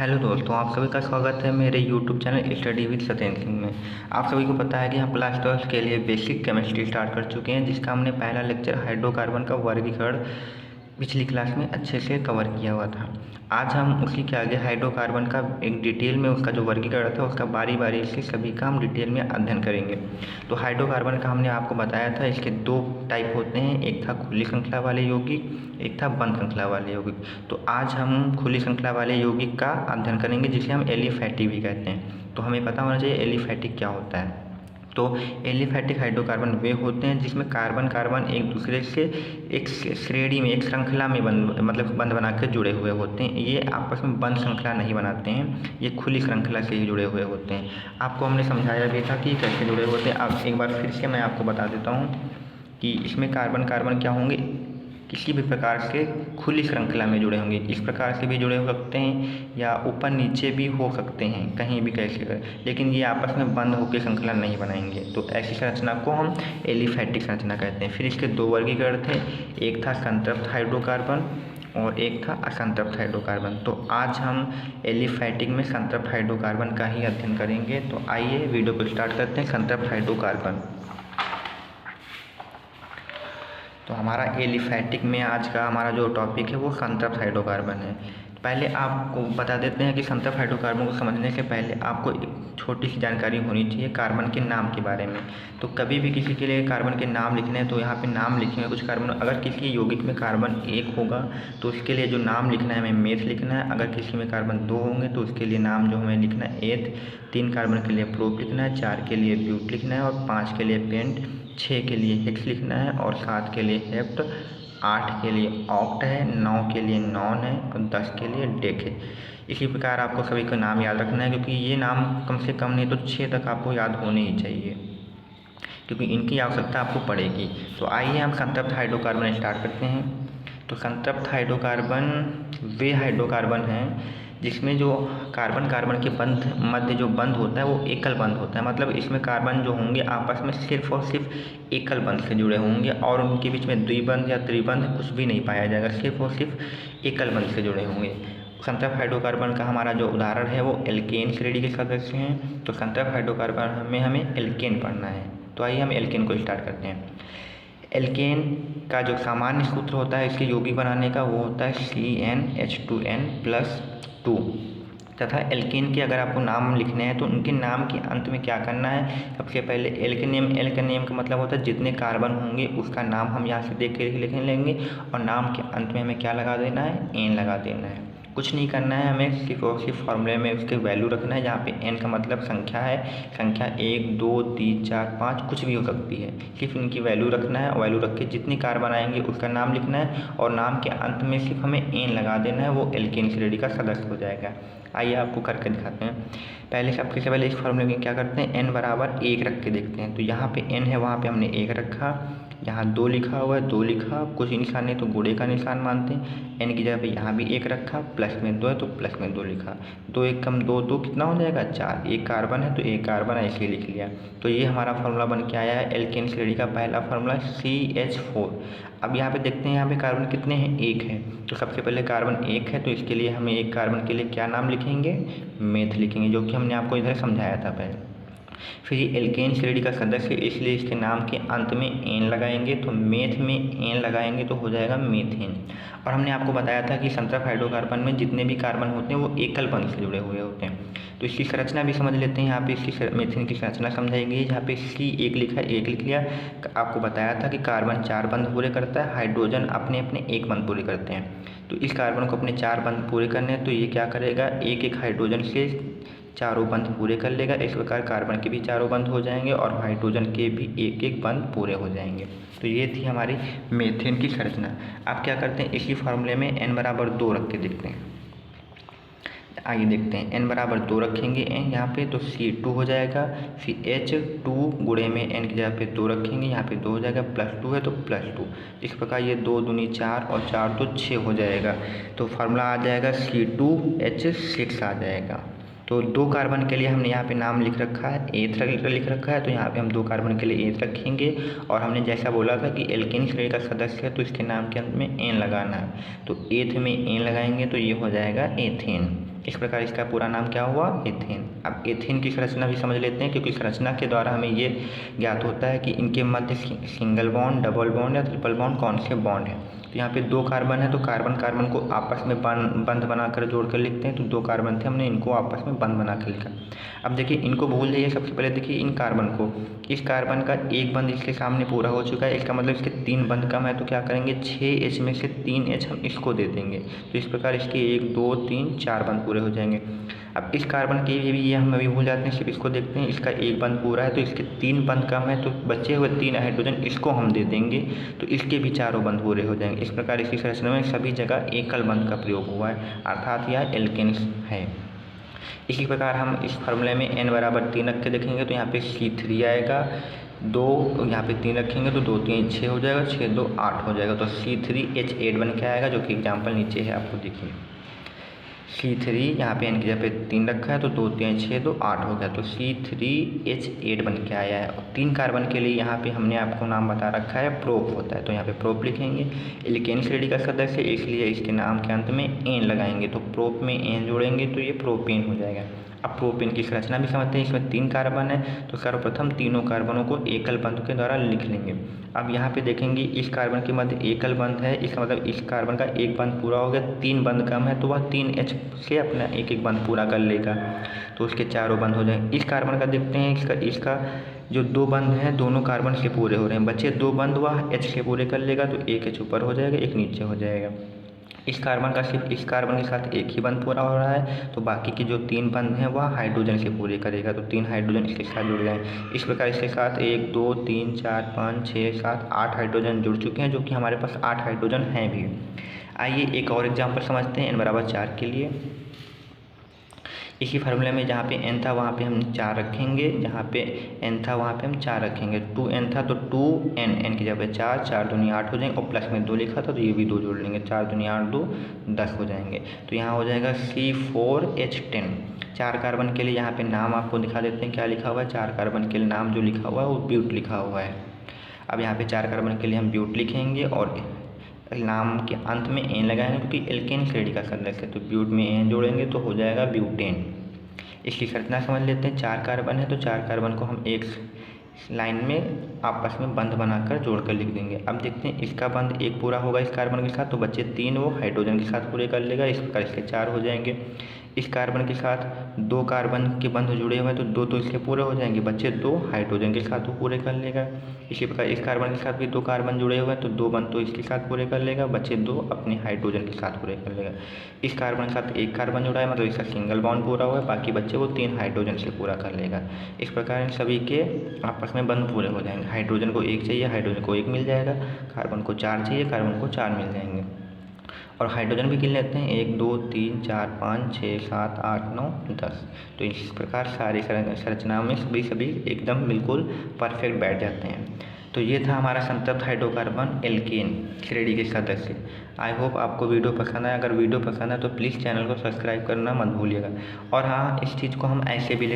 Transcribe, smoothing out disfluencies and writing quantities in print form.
Hello दोस्तों, आप सभी का स्वागत है मेरे YouTube channel study with Satyendra Singh में। आप सभी को पता है कि हम क्लास 12 के लिए बेसिक केमिस्ट्री स्टार्ट कर चुके हैं, जिसका हमने पहला लेक्चर हाइड्रोकार्बन का वर्गीकरण पिछली क्लास में अच्छे से कवर किया हुआ था। आज हम उसी के आगे हाइड्रोकार्बन का एक डिटेल में उसका जो वर्गीकरण था उसका बारी बारी से सभी का हम डिटेल में अध्ययन करेंगे। तो हाइड्रोकार्बन का हमने आपको बताया था, इसके दो टाइप होते हैं, एक था खुली श्रृंखला वाले यौगिक, एक था बंद श्रृंखला वाले यौगिक। तो आज हम खुली श्रृंखला वाले यौगिक का अध्ययन करेंगे, जिसे हम एलिफैटिक भी कहते हैं। तो हमें पता होना चाहिए एलिफैटिक क्या होता है। तो एलिफैटिक हाइड्रोकार्बन वे होते हैं जिसमें कार्बन कार्बन एक दूसरे से एक श्रेणी में, एक श्रृंखला में बंध बना के जुड़े हुए होते हैं। ये आपस में बंद श्रृंखला नहीं बनाते हैं, ये खुली श्रृंखला से ही जुड़े हुए होते हैं। आपको हमने समझाया भी था कि कैसे जुड़े होते हैं। अब एक बार फिर से मैं आपको बता देता हूँ कि इसमें कार्बन कार्बन क्या होंगे, किसी भी प्रकार से खुली श्रृंखला में जुड़े होंगे। इस प्रकार से भी जुड़े हो सकते हैं या ऊपर नीचे भी हो सकते हैं, कहीं भी कैसे करें, लेकिन ये आपस में बंद होकर श्रृंखला नहीं बनाएंगे। तो ऐसी संरचना को हम एलिफैटिक संरचना कहते हैं। फिर इसके दो वर्गीकरण थे, एक था संतृप्त हाइड्रोकार्बन और एक था असंतृप्त हाइड्रोकार्बन। तो आज हम एलिफैटिक में संतृप्त हाइड्रोकार्बन का ही अध्ययन करेंगे। तो आइए वीडियो को स्टार्ट करते हैं। संतृप्त हाइड्रोकार्बन, तो हमारा एलिफैटिक में आज का हमारा जो टॉपिक है वो संतृप्त हाइड्रोकार्बन है। पहले आपको बता देते हैं कि संतृप्त हाइड्रोकार्बन को समझने से पहले आपको एक छोटी सी जानकारी होनी चाहिए कार्बन के नाम के बारे में। तो कभी भी किसी के लिए कार्बन के नाम लिखने हैं तो यहाँ पे नाम लिखेंगे कुछ कार्बन। अगर किसी यौगिक में कार्बन 1 होगा तो उसके लिए जो नाम लिखना है हमें मेथ लिखना है। अगर किसी में कार्बन 2 होंगे तो उसके लिए नाम जो हमें लिखना है एथ। 3 कार्बन के लिए प्रोप लिखना है, 4 के लिए ब्यूट लिखना है और 5 के लिए पेंट, 6 के लिए हेक्स लिखना है और 7 के लिए हेप्ट, 8 के लिए ऑक्ट है, 9 के लिए नॉन है और 10 के लिए डेक है। इसी प्रकार आपको सभी का नाम याद रखना है, क्योंकि ये नाम कम से कम नहीं तो 6 तक आपको याद होने ही चाहिए, क्योंकि इनकी आवश्यकता आपको पड़ेगी। तो आइए हम संतृप्त हाइड्रोकार्बन स्टार्ट करते हैं। तो संतृप्त हाइड्रोकार्बन वे हाइड्रोकार्बन हैं जिसमें जो कार्बन कार्बन के मध्य जो बंध होता है वो एकल बंध होता है। मतलब इसमें कार्बन जो होंगे आपस में सिर्फ और सिर्फ एकल बंध से जुड़े होंगे और उनके बीच में द्विबंध या त्रिबंध कुछ भी नहीं पाया जाएगा, सिर्फ और सिर्फ एकल बंध से जुड़े होंगे। संतृप्त हाइड्रोकार्बन का हमारा जो उदाहरण है वो एल्केन श्रेणी के सदस्य हैं। तो संतृप्त हाइड्रोकार्बन में हमें एल्केन पढ़ना है। तो आइए हम एल्केन को स्टार्ट करते हैं। एल्केन का जो सामान्य सूत्र होता है इसके यौगिक बनाने का वो होता है CnH2n+2 तथा एल्केन के अगर आपको नाम लिखने हैं तो उनके नाम के अंत में क्या करना है। सबसे पहले एल के नेम का मतलब होता है जितने कार्बन होंगे उसका नाम हम यहाँ से देख के लिख लेंगे और नाम के अंत में हमें क्या लगा देना है, एन लगा देना है। कुछ नहीं करना है, हमें सिर्फ और सिर्फ फॉर्मूले में उसके वैल्यू रखना है, जहाँ पे एन का मतलब संख्या है, संख्या 1 2 3 4 5 कुछ भी हो सकती है। सिर्फ इनकी वैल्यू रखना है, वैल्यू रख के जितने कार्बन आएंगे उसका नाम लिखना है और नाम के अंत में सिर्फ हमें एन लगा देना है, वो एल्केन श्रेणी का सदस्य हो जाएगा। आइए आपको करके दिखाते हैं। पहले सबसे पहले इस फॉर्मूले में क्या करते हैं, n बराबर 1 रख के देखते हैं। तो यहाँ पे n है, वहाँ पे हमने 1 रखा, यहाँ 2 लिखा हुआ है, 2 लिखा, कुछ निशान नहीं तो गुणे का निशान मानते हैं। n की जगह पे यहाँ भी 1 रखा, प्लस में 2 है तो प्लस में 2 लिखा। 2 1 कम 2 2 कितना हो जाएगा, 4। एक कार्बन है तो एक कार्बन ऐसे लिख लिया। तो ये हमारा फार्मूला बन के आया है एल्केन श्रेणी का पहला फार्मूला CH4। अब यहाँ पे देखते हैं यहाँ पे कार्बन कितने हैं, 1 है। तो सबसे पहले कार्बन 1 है तो इसके लिए हमें एक कार्बन के लिए क्या नाम लिखेंगे, मेथ लिखेंगे, जो कि हमने आपको इधर समझाया था पहले। फिर ये एल्केन श्रेणी का सदस्य इसलिए इसके नाम के अंत में एन लगाएंगे, तो मेथ में एन लगाएंगे तो हो जाएगा मीथेन। और हमने आपको बताया था कि संतृप्त हाइड्रोकार्बन में जितने भी कार्बन होते हैं वो एकल बंध से जुड़े हुए होते हैं। तो इसकी संरचना भी समझ लेते हैं। यहाँ पे इसकी मीथेन की संरचना समझाई गई, जहाँ पे C1 लिखा है, 1 लिख लिया। आपको बताया था कि कार्बन 4 बंध पूरे करता है, हाइड्रोजन अपने अपने 1 बंध पूरे करते हैं। तो इस कार्बन को अपने 4 बंध पूरे करने हैं तो ये क्या करेगा, एक एक हाइड्रोजन से चारों बंध पूरे कर लेगा। इस प्रकार कार्बन के भी चारों बंध हो जाएंगे और हाइड्रोजन के भी एक एक बंध पूरे हो जाएंगे। तो ये थी हमारी मीथेन की संरचना। अब क्या करते हैं, इसी फार्मूले में n बराबर 2 रख के देखते हैं। आइए देखते हैं, n बराबर 2 रखेंगे n यहाँ पे तो C2 हो जाएगा, फिर H2 गुणे में n की जगह पे 2 रखेंगे, यहाँ पे 2 हो जाएगा, +2 है तो +2। इस प्रकार ये 2 दूनी 4 और 4 तो 6 हो जाएगा। तो फार्मूला आ जाएगा C2H6 आ जाएगा। तो 2 कार्बन के लिए हमने यहाँ पे नाम लिख रखा है, एथ लिख रखा है, तो यहाँ पे हम 2 कार्बन के लिए एथ रखेंगे। और हमने जैसा बोला था कि एल्केन श्रेणी का सदस्य है तो इसके नाम के अंत में एन लगाना है, तो एथ में एन लगाएंगे तो ये हो जाएगा एथेन। इस प्रकार इसका पूरा नाम क्या हुआ, एथेन। अब एथेन की संरचना भी समझ लेते हैं, क्योंकि संरचना के द्वारा हमें ये ज्ञात होता है कि इनके मध्य सिंगल बॉन्ड, डबल बॉन्ड या ट्रिपल बॉन्ड कौन से बॉन्ड है। तो यहाँ पे 2 कार्बन है, तो कार्बन कार्बन को आपस में बंध बनाकर जोड़कर लिखते हैं। तो 2 कार्बन थे, हमने इनको आपस में बंध बना कर लिखा। अब देखिए इनको भूल जाइए, सबसे पहले देखिए इन कार्बन को, इस कार्बन का एक बंध इसके सामने पूरा हो चुका है, इसका मतलब इसके 3 बंध कम है। तो क्या करेंगे, 6H में से 3H हम इसको दे देंगे। तो इस प्रकार इसके 1 2 3 4 बंध पूरे हो जाएंगे। अब इस कार्बन के ये हम अभी भूल जाते हैं, सिर्फ इसको देखते हैं, इसका 1 बंध पूरा है, तो इसके 3 बंध कम है, तो बचे हुए 3 हाइड्रोजन इसको हम दे देंगे, तो इसके भी 4 बंध पूरे हो जाएंगे। इस प्रकार इसकी संरचना में सभी जगह एकल बंध का प्रयोग हुआ है, अर्थात यह एल्केन है। इसी प्रकार हम इस फार्मूले में n बराबर 3 रख के देखेंगे, तो यहाँ पे C3 आएगा, 2 यहाँ पे 3 रखेंगे तो 2 3 6 हो जाएगा, 6 2 8 हो जाएगा। तो C3H8 बन के आएगा, जो कि एग्जाम्पल नीचे है, आपको देखिए C3 यहाँ पे n की जगह पे 3 रखा है, तो 2 3 6 2 8 हो गया। तो C3H8 बन के आया है। और 3 कार्बन के लिए यहाँ पे हमने आपको नाम बता रखा है, प्रोप होता है, तो यहाँ पे प्रोप लिखेंगे। एल्केन श्रेणी का सदस्य, इसलिए इसके नाम के अंत में एन लगाएंगे, तो प्रोप में एन जोड़ेंगे तो ये प्रोपेन हो जाएगा। अब प्रोपेन की संरचना भी समझते हैं, इसमें 3 कार्बन है, तो सर्वप्रथम तीनों कार्बनों को एकल बंध के द्वारा लिख लेंगे। अब यहाँ पे देखेंगे इस कार्बन के मध्य एकल बंध है, इसका मतलब इस कार्बन का 1 बंध पूरा हो गया, 3 बंध कम है, तो वह 3H से अपना 1 बंध पूरा कर लेगा, तो उसके 4 बंध हो जाएंगे। इस कार्बन का देखते हैं, इसका जो 2 बंध हैं दोनों कार्बन से पूरे हो रहे हैं, बचे 2 बंध वह H से पूरे कर लेगा, तो 1 H ऊपर हो जाएगा, 1 नीचे हो जाएगा। इस कार्बन का सिर्फ इस कार्बन के साथ 1 ही बंध पूरा हो रहा है, तो बाकी के जो 3 बंध हैं वह हाइड्रोजन से पूरे करेगा, तो 3 हाइड्रोजन इसके साथ जुड़ जाएंगे। इस प्रकार इसके साथ 1 2 3 4 5 6 7 8 हाइड्रोजन जुड़ चुके हैं, जो कि हमारे पास 8 हाइड्रोजन हैं भी। आइए एक और एग्जाम्पल समझते हैं n बराबर 4 के लिए। इसी फार्मूले में जहाँ पे n था वहाँ पे हम 4 रखेंगे, जहाँ पे n था वहाँ पे हम 4 रखेंगे। 2n था तो 2n, n की जगह पे 4 4 दूनी 8 हो जाएंगे, और प्लस में 2 लिखा था तो ये भी 2 जोड़ लेंगे, 4 दूनी 8 2 10 हो जाएंगे। तो यहाँ हो जाएगा C4H10। 4 कार्बन के लिए यहाँ पे नाम आपको दिखा देते हैं क्या लिखा हुआ है। 4 कार्बन के लिए नाम जो लिखा हुआ है वो ब्यूट लिखा हुआ है। अब यहाँ पे 4 कार्बन के लिए हम ब्यूट लिखेंगे और नाम के अंत में एन लगाएंगे, क्योंकि एल्केन श्रेणी का सदस्य है, तो ब्यूट में एन जोड़ेंगे तो हो जाएगा ब्यूटेन। इसकी संरचना समझ लेते हैं। 4 कार्बन है, तो 4 कार्बन को हम एक लाइन में आपस में बंध बनाकर जोड़कर लिख देंगे। अब देखते हैं इसका बंध 1 पूरा होगा इस कार्बन के साथ, तो बच्चे 3 वो हाइड्रोजन के साथ पूरे कर लेगा, इस प्रकार इसके 4 हो जाएंगे। इस कार्बन के साथ 2 कार्बन के बंध जुड़े हुए हैं, तो 2 तो इसके पूरे हो जाएंगे, बच्चे 2 हाइड्रोजन के साथ वो पूरे कर लेगा। इसी प्रकार इस कार्बन के साथ भी 2 कार्बन जुड़े हुए हैं, तो 2 बंध तो इसके साथ पूरे कर लेगा, बच्चे 2 अपने हाइड्रोजन के साथ पूरे कर लेगा। इस कार्बन के साथ 1 कार्बन जुड़ा है, मतलब इसका सिंगल बॉन्ड पूरा हुआ है, बाकी बच्चे वो 3 हाइड्रोजन से पूरा कर लेगा। इस प्रकार इन सभी के आपस में बंध पूरे हो जाएंगे। हाइड्रोजन को 1 चाहिए, हाइड्रोजन को 1 मिल जाएगा, कार्बन को 4 चाहिए, कार्बन को 4 मिल जाएंगे। और हाइड्रोजन भी गिन लेते हैं, 1 2 3 4 5 6 7 8 9 10। तो इस प्रकार सारी संरचनाओं में सभी एकदम बिल्कुल परफेक्ट बैठ जाते हैं। तो ये था हमारा संतृप्त हाइड्रोकार्बन एल्केन श्रेणी के सदस्य। आई होप आपको वीडियो पसंद आया। अगर वीडियो पसंद है तो प्लीज़ चैनल को सब्सक्राइब करना मत भूलिएगा। और हाँ, इस चीज़ को हम ऐसे भी